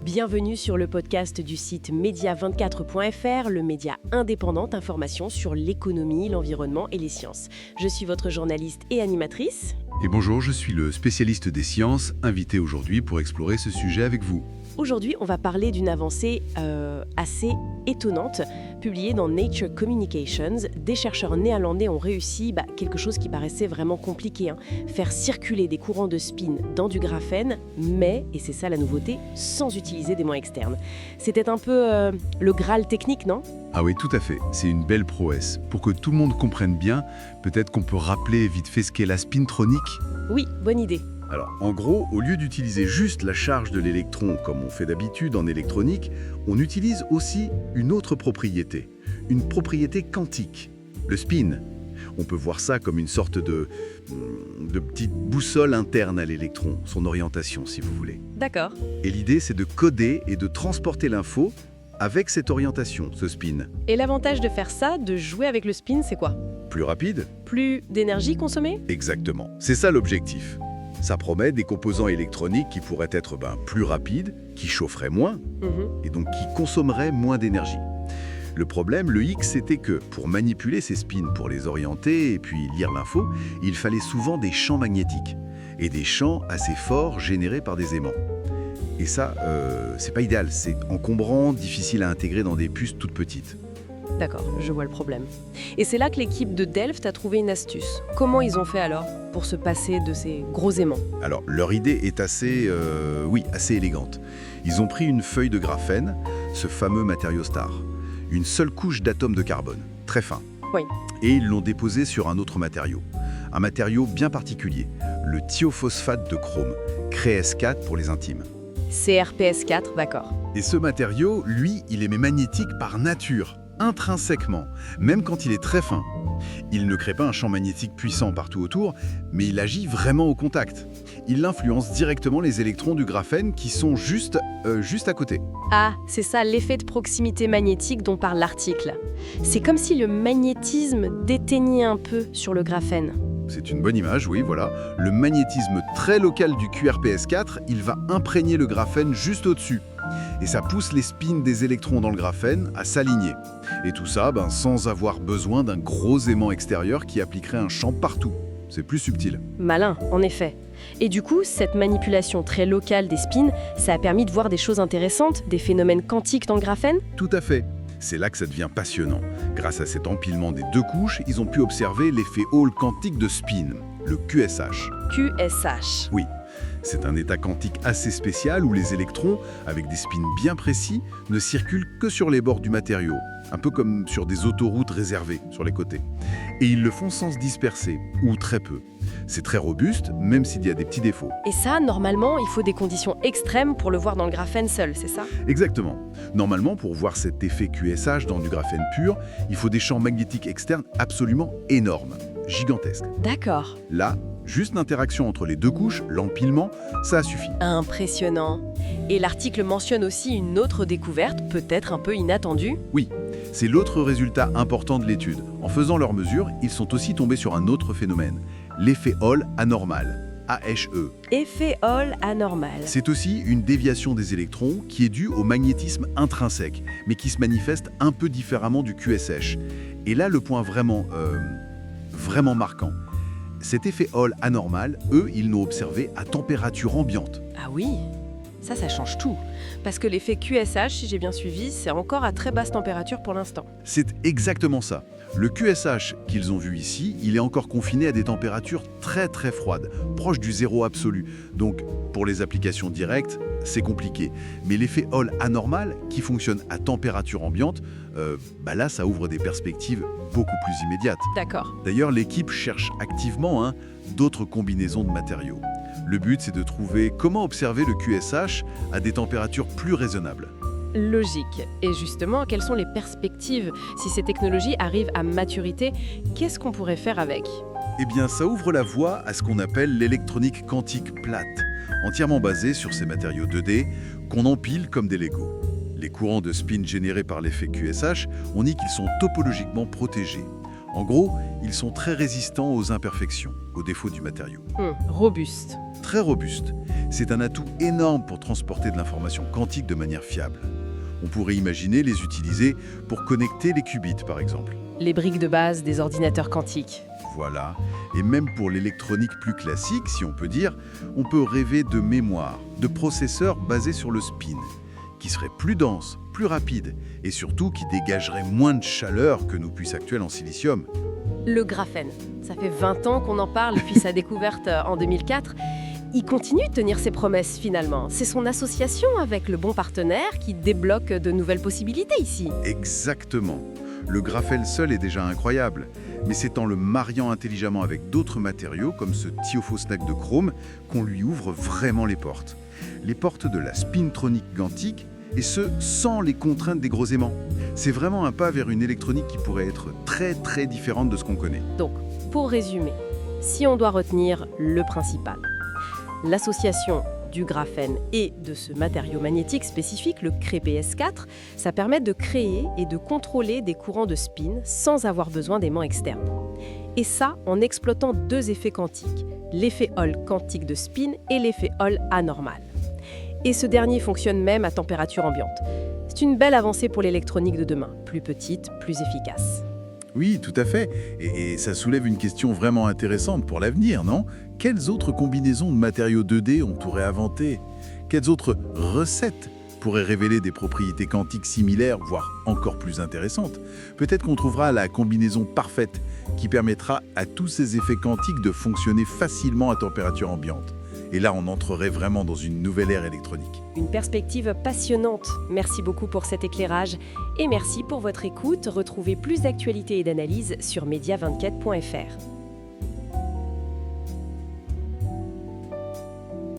Bienvenue sur le podcast du site media24.fr, le média indépendant d'information sur l'économie, l'environnement et les sciences. Je suis votre journaliste et animatrice. Et bonjour, je suis le spécialiste des sciences, invité aujourd'hui pour explorer ce sujet avec vous. Aujourd'hui, on va parler d'une avancée assez étonnante, publiée dans Nature Communications. Des chercheurs néerlandais ont réussi quelque chose qui paraissait vraiment compliqué, faire circuler des courants de spin dans du graphène, mais, et c'est ça la nouveauté, sans utiliser des moyens externes. C'était un peu le Graal technique, non ? Ah oui, tout à fait, c'est une belle prouesse. Pour que tout le monde comprenne bien, peut-être qu'on peut rappeler vite fait ce qu'est la spintronique. Oui, bonne idée. Alors, en gros, au lieu d'utiliser juste la charge de l'électron comme on fait d'habitude en électronique, on utilise aussi une autre propriété, une propriété quantique, le spin. On peut voir ça comme une sorte de petite boussole interne à l'électron, son orientation si vous voulez. D'accord. Et l'idée, c'est de coder et de transporter l'info avec cette orientation, ce spin. Et l'avantage de faire ça, de jouer avec le spin, c'est quoi ? Plus rapide ? Plus d'énergie consommée ? Exactement, c'est ça l'objectif. Ça promet des composants électroniques qui pourraient être plus rapides, qui chaufferaient moins, et donc qui consommeraient moins d'énergie. Le problème, le hic, c'était que pour manipuler ces spins, pour les orienter et puis lire l'info, il fallait souvent des champs magnétiques, et des champs assez forts générés par des aimants. Et ça, c'est pas idéal, c'est encombrant, difficile à intégrer dans des puces toutes petites. D'accord, je vois le problème. Et c'est là que l'équipe de Delft a trouvé une astuce. Comment ils ont fait alors pour se passer de ces gros aimants ? Alors, leur idée est assez élégante. Ils ont pris une feuille de graphène, ce fameux matériau star, une seule couche d'atomes de carbone, très fin. Oui. Et ils l'ont déposé sur un autre matériau, un matériau bien particulier, le thiophosphate de chrome, CrS4 pour les intimes. CrPS4, d'accord. Et ce matériau, lui, il est magnétique par nature, intrinsèquement, même quand il est très fin. Il ne crée pas un champ magnétique puissant partout autour, mais il agit vraiment au contact. Il influence directement les électrons du graphène qui sont juste à côté. Ah, c'est ça l'effet de proximité magnétique dont parle l'article. C'est comme si le magnétisme déteignait un peu sur le graphène. C'est une bonne image, oui, voilà. Le magnétisme très local du QRPS4, il va imprégner le graphène juste au-dessus. Et ça pousse les spins des électrons dans le graphène à s'aligner. Et tout ça, sans avoir besoin d'un gros aimant extérieur qui appliquerait un champ partout. C'est plus subtil. Malin, en effet. Et du coup, cette manipulation très locale des spins, ça a permis de voir des choses intéressantes, des phénomènes quantiques dans le graphène ? Tout à fait. C'est là que ça devient passionnant. Grâce à cet empilement des deux couches, ils ont pu observer l'effet Hall quantique de spin, le QSH. QSH. Oui. C'est un état quantique assez spécial où les électrons, avec des spins bien précis, ne circulent que sur les bords du matériau, un peu comme sur des autoroutes réservées sur les côtés. Et ils le font sans se disperser, ou très peu. C'est très robuste, même s'il y a des petits défauts. Et ça, normalement, il faut des conditions extrêmes pour le voir dans le graphène seul, c'est ça ? Exactement. Normalement, pour voir cet effet QSH dans du graphène pur, il faut des champs magnétiques externes absolument énormes, gigantesques. D'accord. Là, juste l'interaction entre les deux couches, l'empilement, ça suffit. Impressionnant. Et l'article mentionne aussi une autre découverte, peut-être un peu inattendue. Oui, c'est l'autre résultat important de l'étude. En faisant leurs mesures, ils sont aussi tombés sur un autre phénomène, l'effet Hall anormal, AHE. Effet Hall anormal. C'est aussi une déviation des électrons qui est due au magnétisme intrinsèque, mais qui se manifeste un peu différemment du QSH. Et là, le point vraiment marquant. Cet effet Hall anormal, eux, ils l'ont observé à température ambiante. Ah oui, ça change tout. Parce que l'effet QSH, si j'ai bien suivi, c'est encore à très basse température pour l'instant. C'est exactement ça. Le QSH qu'ils ont vu ici, il est encore confiné à des températures très très froides, proches du zéro absolu. Donc, pour les applications directes, c'est compliqué. Mais l'effet Hall anormal, qui fonctionne à température ambiante, là, ça ouvre des perspectives beaucoup plus immédiates. D'accord. D'ailleurs, l'équipe cherche activement d'autres combinaisons de matériaux. Le but, c'est de trouver comment observer le QSH à des températures plus raisonnables. Logique. Et justement, quelles sont les perspectives ? Si ces technologies arrivent à maturité, qu'est-ce qu'on pourrait faire avec ? Eh bien, ça ouvre la voie à ce qu'on appelle l'électronique quantique plate, entièrement basée sur ces matériaux 2D qu'on empile comme des Legos. Les courants de spin générés par l'effet QSH, on dit qu'ils sont topologiquement protégés. En gros, ils sont très résistants aux imperfections, aux défauts du matériau. Robuste. Très robustes. C'est un atout énorme pour transporter de l'information quantique de manière fiable. On pourrait imaginer les utiliser pour connecter les qubits, par exemple. Les briques de base des ordinateurs quantiques. Voilà. Et même pour l'électronique plus classique, si on peut dire, on peut rêver de mémoire, de processeurs basés sur le spin, qui seraient plus denses, plus rapides, et surtout qui dégageraient moins de chaleur que nos puces actuelles en silicium. Le graphène. Ça fait 20 ans qu'on en parle depuis sa découverte en 2004. Il continue de tenir ses promesses finalement. C'est son association avec le bon partenaire qui débloque de nouvelles possibilités ici. Exactement. Le graphène seul est déjà incroyable, mais c'est en le mariant intelligemment avec d'autres matériaux, comme ce thiophosphate de chrome, qu'on lui ouvre vraiment les portes. Les portes de la spintronique quantique, et ce, sans les contraintes des gros aimants. C'est vraiment un pas vers une électronique qui pourrait être très très différente de ce qu'on connaît. Donc, pour résumer, si on doit retenir le principal, l'association du graphène et de ce matériau magnétique spécifique, le CRE-PS4, ça permet de créer et de contrôler des courants de spin sans avoir besoin d'aimants externes. Et ça en exploitant deux effets quantiques, l'effet Hall quantique de spin et l'effet Hall anormal. Et ce dernier fonctionne même à température ambiante. C'est une belle avancée pour l'électronique de demain, plus petite, plus efficace. Oui, tout à fait. Et ça soulève une question vraiment intéressante pour l'avenir, non? Quelles autres combinaisons de matériaux 2D on pourrait inventer? Quelles autres recettes pourraient révéler des propriétés quantiques similaires, voire encore plus intéressantes? Peut-être qu'on trouvera la combinaison parfaite qui permettra à tous ces effets quantiques de fonctionner facilement à température ambiante. Et là, on entrerait vraiment dans une nouvelle ère électronique. Une perspective passionnante. Merci beaucoup pour cet éclairage et merci pour votre écoute. Retrouvez plus d'actualités et d'analyses sur media24.fr.